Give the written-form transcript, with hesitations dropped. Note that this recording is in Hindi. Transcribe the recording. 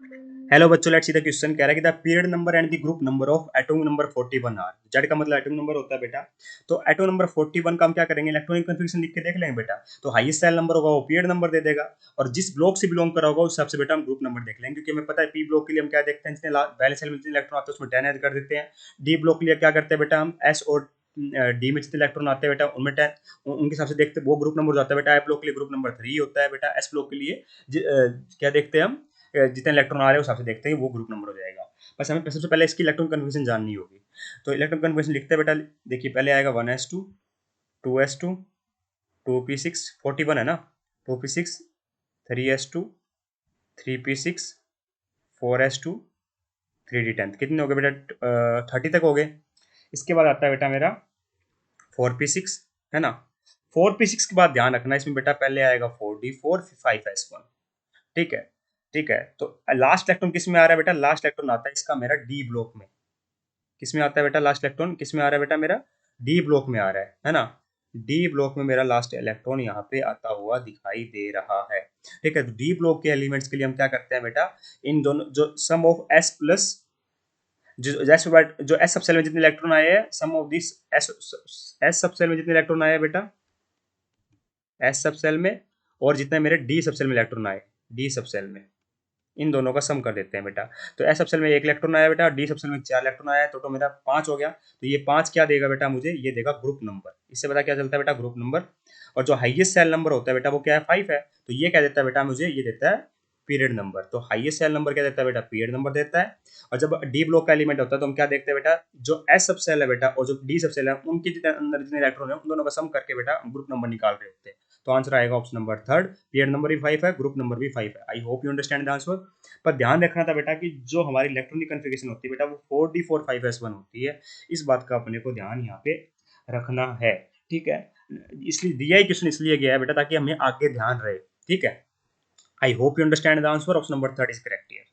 हेलो बच्चों, लेट्स सी द क्वेश्चन। कह रहा है कि the period number and the group number of atom number 41 are. Z का मतलब एटॉम नंबर होता है बेटा। तो एटॉम नंबर 41 का हम क्या करेंगे, इलेक्ट्रॉनिक कन्फिग्रेशन लिख के देख लेंगे बेटा। तो हाईएस्ट सेल नंबर होगा वो पीरियड नंबर दे देगा, और जिस ब्लॉक से बिलोंग कर रहा होगा उस हिसाब से बेटा हम ग्रुप नंबर देख लेंगे। क्योंकि हमें पता है पी ब्लॉक के लिए हम क्या देखते हैं, जितने पहले सेल में जितने इलेक्ट्रॉन आते हैं उसमें 10 ऐड कर देते हैं। डी ब्लॉक के लिए क्या करते हैं बेटा, हम एस और डी में जितने इलेक्ट्रॉन आते हैं बेटा उनमें 10 उनके हिसाब से देखते हैं, वो ग्रुप नंबर जाता है बेटा। आई ब्लॉक के लिए ग्रुप नंबर 3 होता है बेटा। एस ब्लॉक के लिए क्या देखते हैं हम, जितने इलेक्ट्रॉन आ रहे हैं उस हिसाब से देखते हैं, वो ग्रुप नंबर हो जाएगा। बस हमें सबसे पहले इसकी इलेक्ट्रॉन कन्फिग्रेशन जाननी होगी। तो इलेक्ट्रॉन कन्फिग्रेशन लिखते हैं बेटा। देखिए पहले आएगा 1s2, 2s2, 2p6, 41 है ना, 2p6, 3s2, 3p6, 4s2, 3d10। कितने हो गए बेटा, 30 तक हो गए। इसके बाद आता है बेटा मेरा 4p6, है ना। 4p6 के बाद ध्यान रखना इसमें बेटा, पहले आएगा 4d4, 5s1। ठीक है, ठीक है। तो लास्ट इलेक्ट्रॉन किस में आ रहा है बेटा, लास्ट इलेक्ट्रॉन आता है इसका मेरा डी ब्लॉक में। किस में आता है बेटा, लास्ट इलेक्ट्रॉन किस में आ रहा है बेटा मेरा, डी ब्लॉक में आ रहा है ना। डी ब्लॉक में मेरा लास्ट इलेक्ट्रॉन यहाँ पे आता हुआ दिखाई दे रहा है। ठीक है, तो डी ब्लॉक के एलिमेंट्स के लिए हम क्या करते हैं बेटा, इन दोनों जो सम ऑफ एस प्लस, जो एस सब सेल में जितने इलेक्ट्रॉन आए हैं, सम ऑफ दिस एस, एस सब सेल में जितने इलेक्ट्रॉन आए हैं बेटा, एस सब सेल में, और जितने मेरे डी सब सेल में इलेक्ट्रॉन आए, डी सब सेल में, इन दोनों का सम कर देते हैं बेटा। तो एस सबसेल में 1 इलेक्ट्रॉन आया बेटा, डी सबसेल में 4 इलेक्ट्रॉन आया, तो मेरा 5 हो गया। तो ये 5 क्या देगा बेटा मुझे, ये देगा ग्रुप नंबर। इससे पता क्या चलता है बेटा, ग्रुप नंबर। और जो हाईएस्ट सेल नंबर होता है बेटा वो क्या है, 5 है। तो ये क्या देता है बेटा मुझे, ये देता है पीरियड नंबर। तो हाईएस्ट सेल नंबर क्या देता है बेटा, पीरियड नंबर देता है। और जब डी ब्लॉक का एलिमेंट होता है तो हम क्या देखते हैं बेटा, जो एस सब सेल है बेटा और जो डी सब सेल है उनके जितने अंदर जितने इलेक्ट्रॉन है उन दोनों का सम करके बेटा ग्रुप नंबर निकाल रहे होते हैं। तो आंसर आएगा option number third, period number भी 5 है, ग्रुप नंबर भी 5 है। I hope you understand the answer. पर ध्यान रखना था बेटा कि जो हमारी इलेक्ट्रॉनिक कन्फिग्रेशन होती है बेटा वो 4d45s1 होती है। इस बात का अपने को ध्यान यहाँ पे रखना है। ठीक है, इसलिए दिया ही क्वेश्चन इसलिए गया है बेटा ताकि हमें आगे ध्यान रहे। ठीक है, I hope you understand the answer. Option number third is correct here.